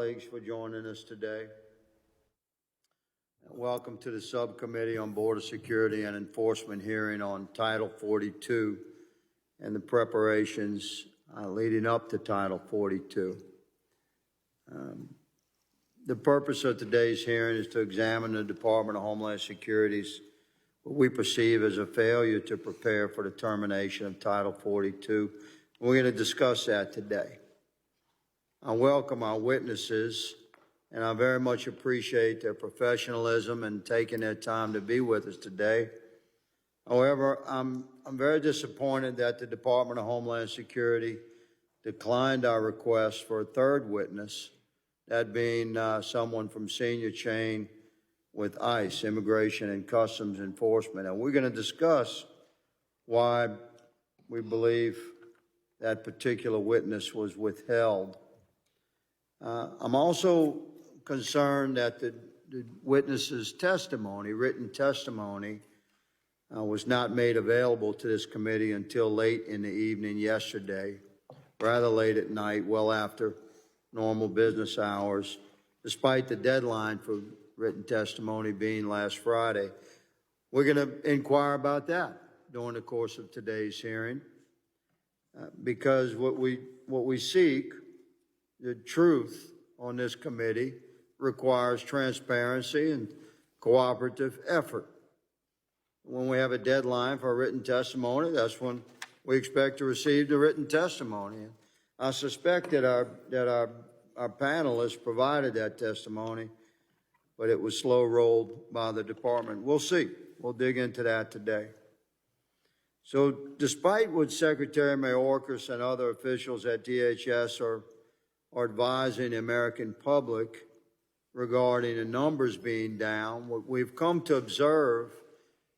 Colleagues for joining us today. Welcome to the Subcommittee on Border Security and Enforcement hearing on Title 42 and the preparations leading up to Title 42. The purpose of today's hearing is to examine the Department of Homeland Security's what we perceive as a failure to prepare for the termination of Title 42. We're going to discuss that today. I welcome our witnesses, and I very much appreciate their professionalism and taking their time to be with us today. However, I'm very disappointed that the Department of Homeland Security declined our request for a third witness, that being someone from senior chain with ICE, Immigration and Customs Enforcement. And we're going to discuss why we believe that particular witness was withheld. I'm also concerned that the witness's testimony, written testimony, was not made available to this committee until late in the evening yesterday, rather late at night, well after normal business hours, despite the deadline for written testimony being last Friday. We're going to inquire about that during the course of today's hearing, because what we seek, the truth on this committee, requires transparency and cooperative effort. When we have a deadline for a written testimony, that's when we expect to receive the written testimony. And I suspect that our panelists provided that testimony, but it was slow-rolled by the department. We'll see. We'll dig into that today. So despite what Secretary Mayorkas and other officials at DHS are advising the American public regarding the numbers being down, what we've come to observe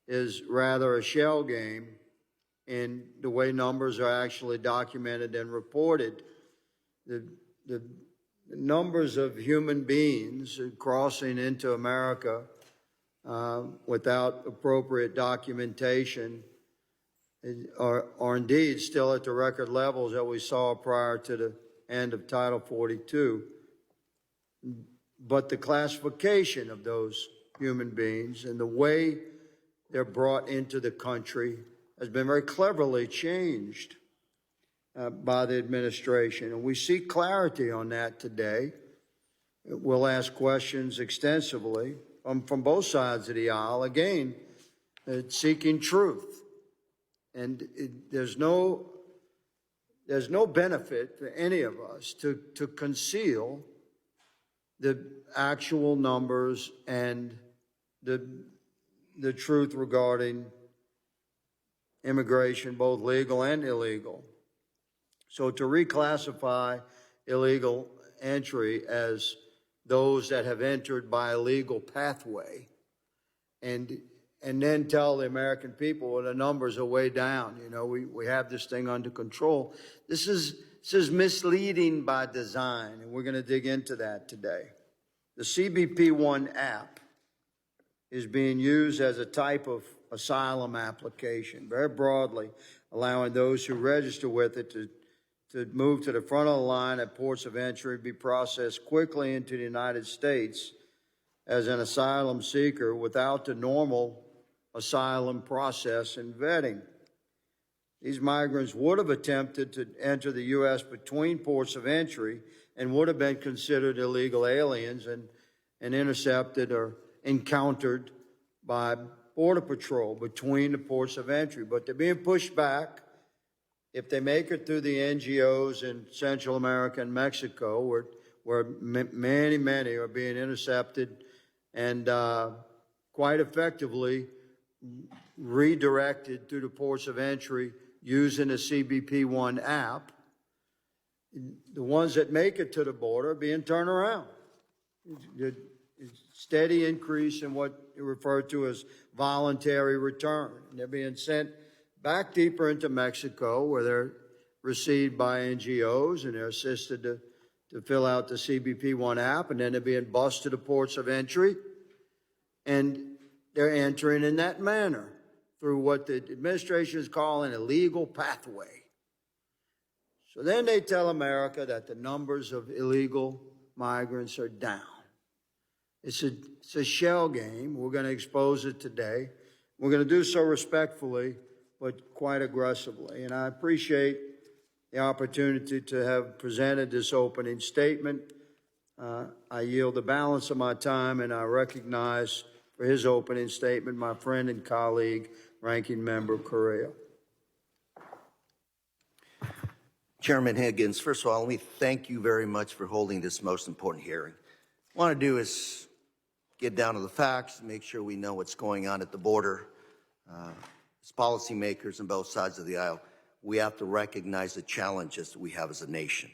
is rather a shell game in the way numbers are actually documented and reported. The numbers of human beings crossing into America without appropriate documentation are indeed still at the record levels that we saw prior to the end of Title 42. But the classification of those human beings and the way they're brought into the country has been very cleverly changed by the administration. And we seek clarity on that today. We'll ask questions extensively from both sides of the aisle, again, seeking truth. And there's no benefit for any of us to conceal the actual numbers and the truth regarding immigration, both legal and illegal. So to reclassify illegal entry as those that have entered by a legal pathway and then tell the American people, well, the numbers are way down. You know, we have this thing under control. This is misleading by design, and we're going to dig into that today. The CBP-1 app is being used as a type of asylum application, very broadly, allowing those who register with it to move to the front of the line at ports of entry, be processed quickly into the United States as an asylum seeker without the normal asylum process and vetting. These migrants would have attempted to enter the U.S. between ports of entry and would have been considered illegal aliens and intercepted or encountered by Border Patrol between the ports of entry. But they're being pushed back. If they make it through the NGOs in Central America and Mexico, where many are being intercepted and quite effectively redirected through the ports of entry using the CBP-1 app, the ones that make it to the border are being turned around. Steady increase in what you refer to as voluntary return. They're being sent back deeper into Mexico, where they're received by NGOs and they're assisted to fill out the CBP-1 app, and then they're being bused to the ports of entry, and they're entering in that manner through what the administration is calling a legal pathway. So then they tell America that the numbers of illegal migrants are down. It's a shell game. We're going to expose it today. We're going to do so respectfully, but quite aggressively. And I appreciate the opportunity to have presented this opening statement. I yield the balance of my time, and I recognize for his opening statement my friend and colleague, Ranking Member Correa. Chairman Higgins, first of all, let me thank you very much for holding this most important hearing. What I want to do is get down to the facts, make sure we know what's going on at the border. As policymakers on both sides of the aisle, we have to recognize the challenges that we have as a nation.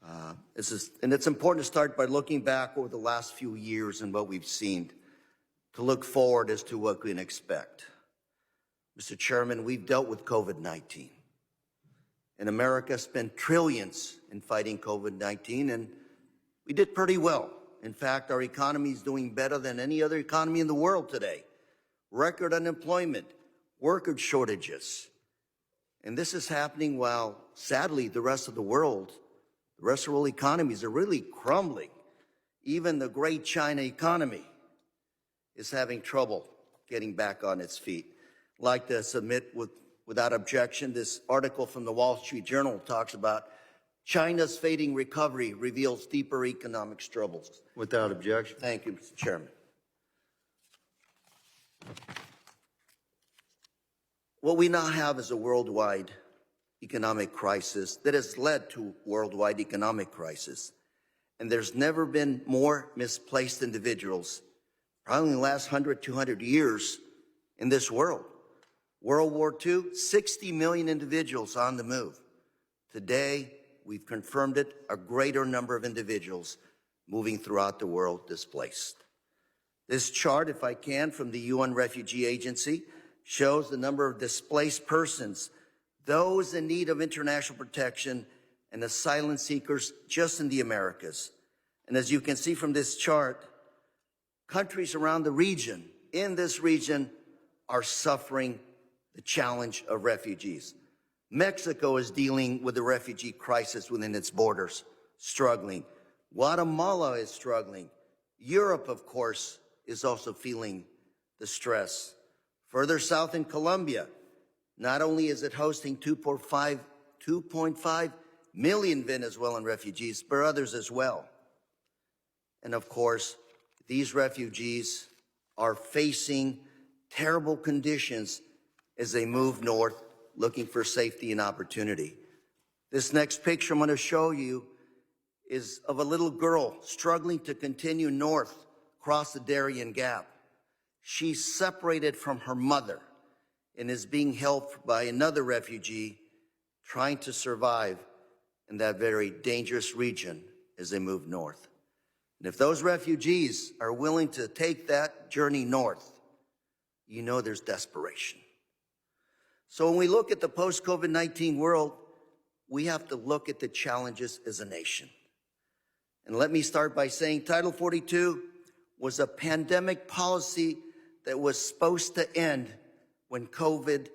And it's important to start by looking back over the last few years and what we've seen, to look forward as to what we can expect. Mr. Chairman, we've dealt with COVID-19. And America spent trillions in fighting COVID-19, and we did pretty well. In fact, our economy is doing better than any other economy in the world today. Record unemployment, worker shortages. And this is happening while, sadly, the rest of the world economies are really crumbling. Even the great China economy is having trouble getting back on its feet. I'd like to submit without objection this article from the Wall Street Journal talks about China's fading recovery reveals deeper economic struggles. Without objection. Thank you, Mr. Chairman. What we now have is a worldwide economic crisis that has led to worldwide economic crisis. And there's never been more misplaced individuals, probably in the last 100, 200 years in this world. World War II, 60 million individuals on the move. Today, we've confirmed it, a greater number of individuals moving throughout the world displaced. This chart, if I can, from the UN Refugee Agency, shows the number of displaced persons, those in need of international protection and asylum seekers just in the Americas. And as you can see from this chart, countries around the region, in this region, are suffering the challenge of refugees. Mexico is dealing with the refugee crisis within its borders, struggling. Guatemala is struggling. Europe, of course, is also feeling the stress. Further south in Colombia, not only is it hosting 2.5 million Venezuelan refugees, but others as well. And of course, these refugees are facing terrible conditions as they move north, looking for safety and opportunity. This next picture I'm going to show you is of a little girl struggling to continue north across the Darien Gap. She's separated from her mother and is being helped by another refugee trying to survive in that very dangerous region as they move north. And if those refugees are willing to take that journey north, you know there's desperation. So when we look at the post-COVID-19 world, we have to look at the challenges as a nation. And let me start by saying Title 42 was a pandemic policy that was supposed to end when COVID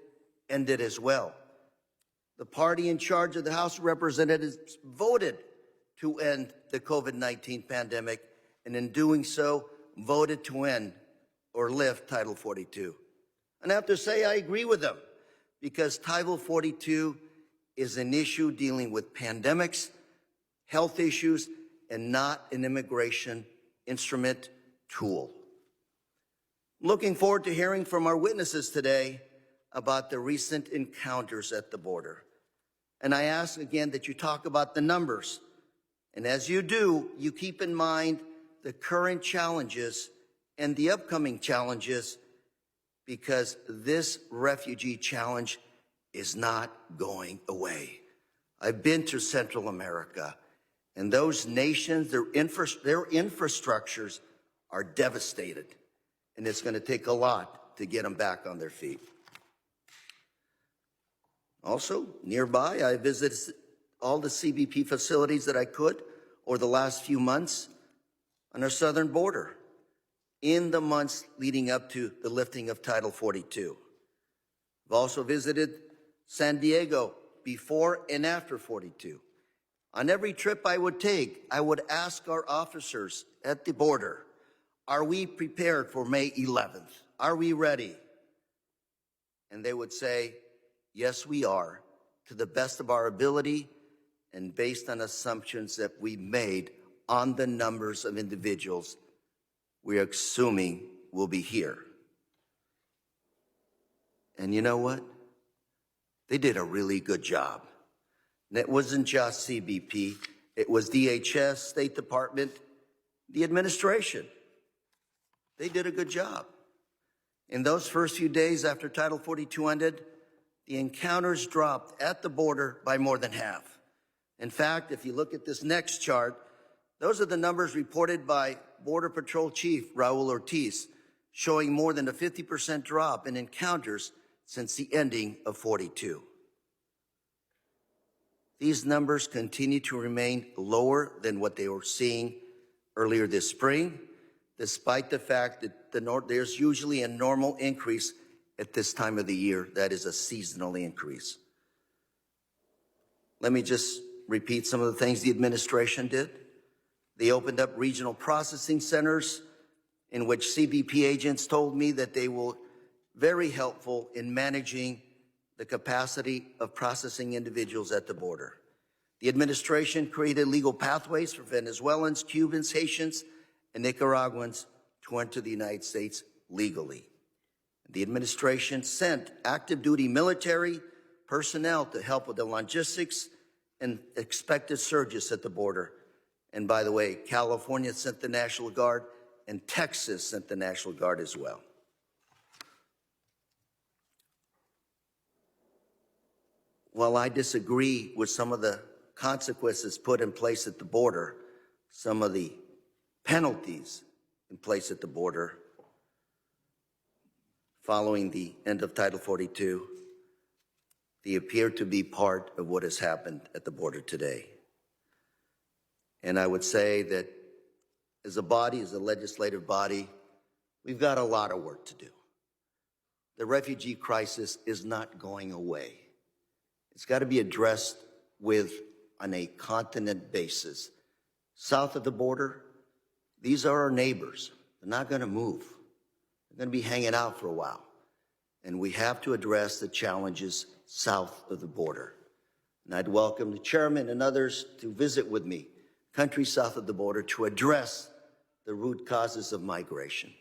ended as well. The party in charge of the House of Representatives voted to end the COVID-19 pandemic, and in doing so, voted to end or lift Title 42. And I have to say I agree with them, because Title 42 is an issue dealing with pandemics, health issues, and not an immigration instrument tool. Looking forward to hearing from our witnesses today about the recent encounters at the border. And I ask again that you talk about the numbers. And as you do, you keep in mind the current challenges and the upcoming challenges, because this refugee challenge is not going away. I've been to Central America, and those nations, their infrastructures are devastated, and it's going to take a lot to get them back on their feet. Also, nearby, I visited all the CBP facilities that I could over the last few months on our southern border in the months leading up to the lifting of Title 42. I've also visited San Diego before and after 42. On every trip I would take, I would ask our officers at the border, are we prepared for May 11th? Are we ready? And they would say, yes, we are, to the best of our ability and based on assumptions that we made on the numbers of individuals we're assuming will be here. And you know what? They did a really good job. And it wasn't just CBP, it was DHS, State Department, the administration. They did a good job. In those first few days after Title 42 ended, the encounters dropped at the border by more than half. In fact, if you look at this next chart, those are the numbers reported by Border Patrol Chief Raul Ortiz, showing more than a 50% drop in encounters since the ending of 42. These numbers continue to remain lower than what they were seeing earlier this spring, despite the fact that there's usually a normal increase at this time of the year. That is a seasonal increase. Let me just repeat some of the things the administration did. They opened up regional processing centers in which CBP agents told me that they will very helpful in managing the capacity of processing individuals at the border. The administration created legal pathways for Venezuelans, Cubans, Haitians, and Nicaraguans to enter the United States legally. The administration sent active duty military personnel to help with the logistics and expected surges at the border. And by the way, California sent the National Guard and Texas sent the National Guard as well. While I disagree with some of the consequences put in place at the border, some of the penalties in place at the border following the end of Title 42, they appear to be part of what has happened at the border today. And I would say that as a body, as a legislative body, we've got a lot of work to do. The refugee crisis is not going away. It's got to be addressed on a continent basis. South of the border, these are our neighbors. They're not going to move. They're going to be hanging out for a while. And we have to address the challenges south of the border. And I'd welcome the chairman and others to visit with me, countries south of the border, to address the root causes of migration,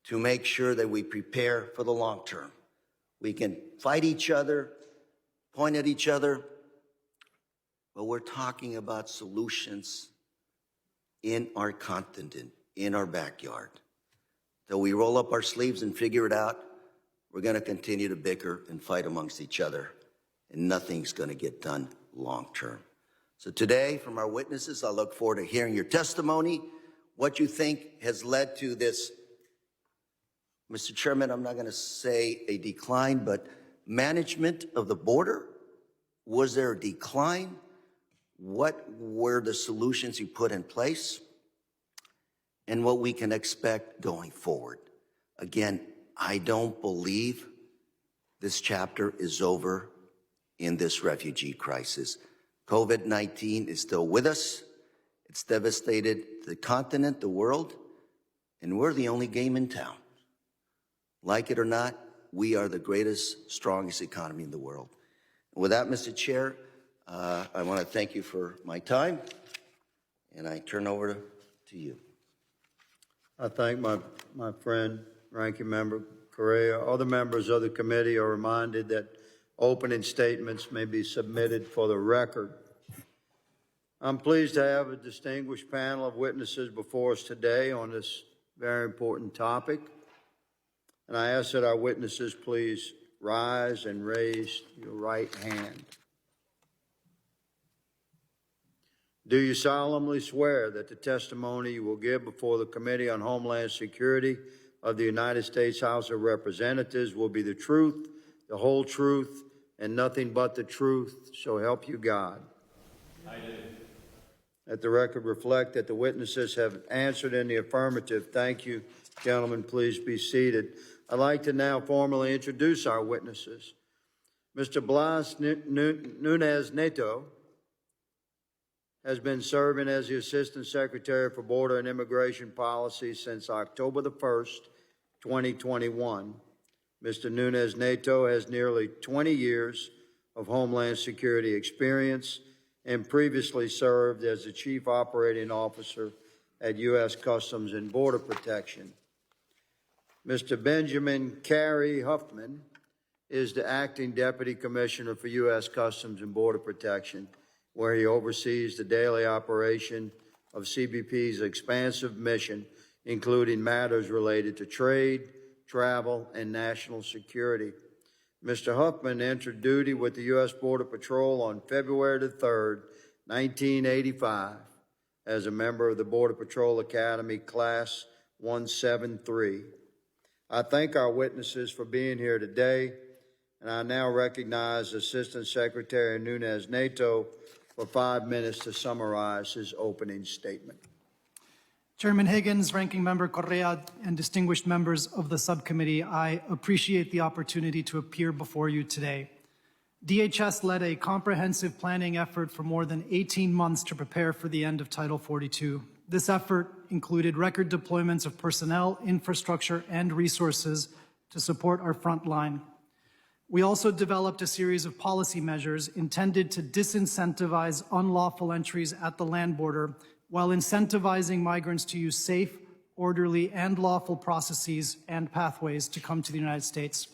to make sure that we prepare for the long term. We can fight each other, point at each other, but we're talking about solutions in our continent, in our backyard. Till we roll up our sleeves and figure it out, we're going to continue to bicker and fight amongst each other, and nothing's going to get done long term. So today, from our witnesses, I look forward to hearing your testimony, what you think has led to this, Mr. Chairman, I'm not going to say a decline, but management of the border. Was there a decline? What were the solutions you put in place? And what we can expect going forward. Again, I don't believe this chapter is over in this refugee crisis. COVID-19 is still with us. It's devastated the continent, the world, and we're the only game in town. Like it or not, we are the greatest, strongest economy in the world. With that, Mr. Chair, I want to thank you for my time, and I turn over to you. I thank my friend, Ranking Member Correa. Other members of the committee are reminded that opening statements may be submitted for the record. I'm pleased to have a distinguished panel of witnesses before us today on this very important topic. And I ask that our witnesses please rise and raise your right hand. Do you solemnly swear that the testimony you will give before the Committee on Homeland Security of the United States House of Representatives will be the truth, the whole truth, and nothing but the truth, so help you God? I do. Let the record reflect that the witnesses have answered in the affirmative. Thank you. Gentlemen, please be seated. I'd like to now formally introduce our witnesses. Mr. Blas Nunez Neto, has been serving as the Assistant Secretary for Border and Immigration Policy since October the 1st, 2021. Mr. Nunes-Nato has nearly 20 years of Homeland Security experience and previously served as the Chief Operating Officer at U.S. Customs and Border Protection. Mr. Benjamin Carey Huffman is the Acting Deputy Commissioner for U.S. Customs and Border Protection, where he oversees the daily operation of CBP's expansive mission, including matters related to trade, travel, and national security. Mr. Huffman entered duty with the U.S. Border Patrol on February the 3rd, 1985, as a member of the Border Patrol Academy Class 173. I thank our witnesses for being here today, and I now recognize Assistant Secretary Nunes-Nato for 5 minutes to summarize his opening statement. Chairman Higgins, Ranking Member Correa, and distinguished members of the subcommittee, I appreciate the opportunity to appear before you today. DHS led a comprehensive planning effort for more than 18 months to prepare for the end of Title 42. This effort included record deployments of personnel, infrastructure, and resources to support our front line. We also developed a series of policy measures intended to disincentivize unlawful entries at the land border while incentivizing migrants to use safe, orderly, and lawful processes and pathways to come to the United States.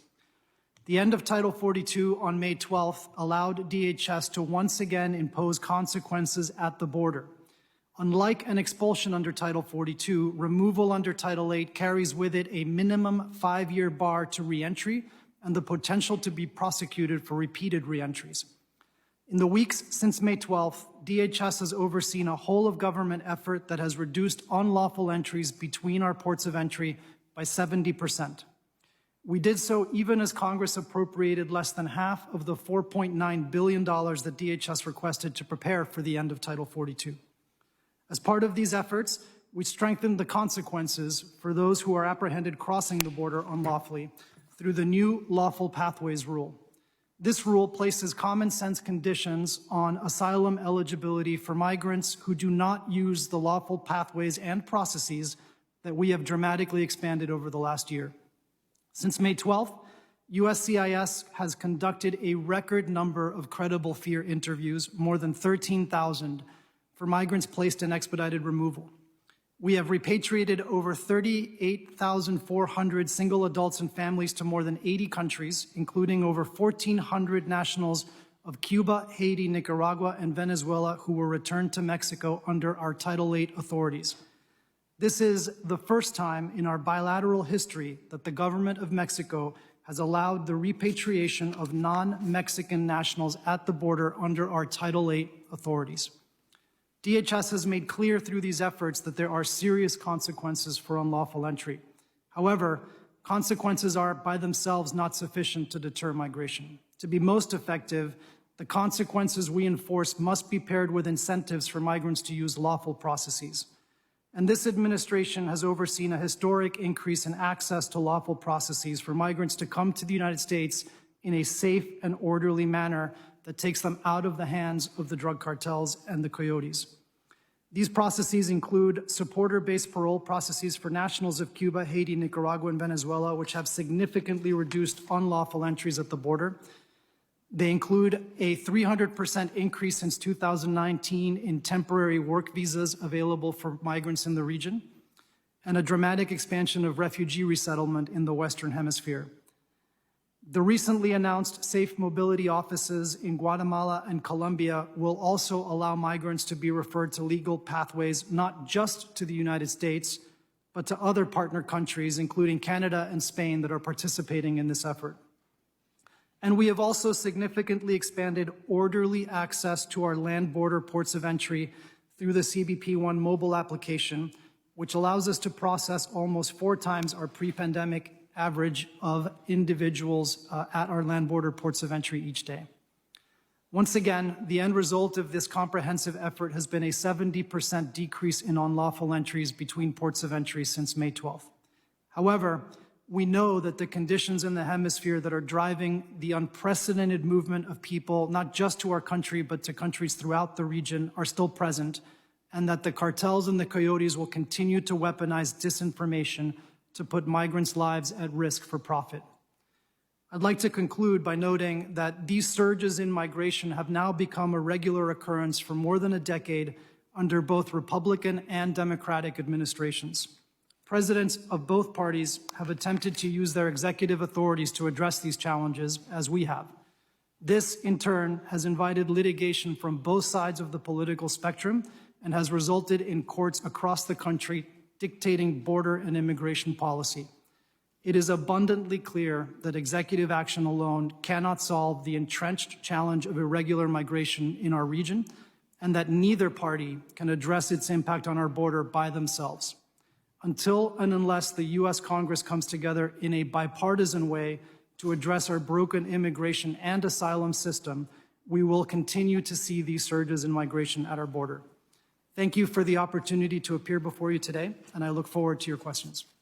The end of Title 42 on May 12th allowed DHS to once again impose consequences at the border. Unlike an expulsion under Title 42, removal under Title 8 carries with it a minimum 5-year bar to reentry and the potential to be prosecuted for repeated reentries. In the weeks since May 12th, DHS has overseen a whole-of-government effort that has reduced unlawful entries between our ports of entry by 70%. We did so even as Congress appropriated less than half of the $4.9 billion that DHS requested to prepare for the end of Title 42. As part of these efforts, we strengthened the consequences for those who are apprehended crossing the border unlawfully through the new Lawful Pathways Rule. This rule places common-sense conditions on asylum eligibility for migrants who do not use the lawful pathways and processes that we have dramatically expanded over the last year. Since May 12th, USCIS has conducted a record number of credible fear interviews, more than 13,000, for migrants placed in expedited removal. We have repatriated over 38,400 single adults and families to more than 80 countries, including over 1,400 nationals of Cuba, Haiti, Nicaragua, and Venezuela who were returned to Mexico under our Title VIII authorities. This is the first time in our bilateral history that the government of Mexico has allowed the repatriation of non-Mexican nationals at the border under our Title VIII authorities. DHS has made clear through these efforts that there are serious consequences for unlawful entry. However, consequences are by themselves not sufficient to deter migration. To be most effective, the consequences we enforce must be paired with incentives for migrants to use lawful processes. And this administration has overseen a historic increase in access to lawful processes for migrants to come to the United States in a safe and orderly manner that takes them out of the hands of the drug cartels and the coyotes. These processes include supporter-based parole processes for nationals of Cuba, Haiti, Nicaragua, and Venezuela, which have significantly reduced unlawful entries at the border. They include a 300% increase since 2019 in temporary work visas available for migrants in the region, and a dramatic expansion of refugee resettlement in the Western Hemisphere. The recently announced safe mobility offices in Guatemala and Colombia will also allow migrants to be referred to legal pathways not just to the United States, but to other partner countries, including Canada and Spain, that are participating in this effort. And we have also significantly expanded orderly access to our land border ports of entry through the CBP-1 mobile application, which allows us to process almost 4 times our pre-pandemic average of individuals at our land border ports of entry each day. Once again, the end result of this comprehensive effort has been a 70% decrease in unlawful entries between ports of entry since May 12th. However, we know that the conditions in the hemisphere that are driving the unprecedented movement of people, not just to our country, but to countries throughout the region, are still present, and that the cartels and the coyotes will continue to weaponize disinformation to put migrants' lives at risk for profit. I'd like to conclude by noting that these surges in migration have now become a regular occurrence for more than a decade under both Republican and Democratic administrations. Presidents of both parties have attempted to use their executive authorities to address these challenges, as we have. This, in turn, has invited litigation from both sides of the political spectrum and has resulted in courts across the country dictating border and immigration policy. It is abundantly clear that executive action alone cannot solve the entrenched challenge of irregular migration in our region, and that neither party can address its impact on our border by themselves. Until and unless the U.S. Congress comes together in a bipartisan way to address our broken immigration and asylum system, we will continue to see these surges in migration at our border. Thank you for the opportunity to appear before you today, and I look forward to your questions.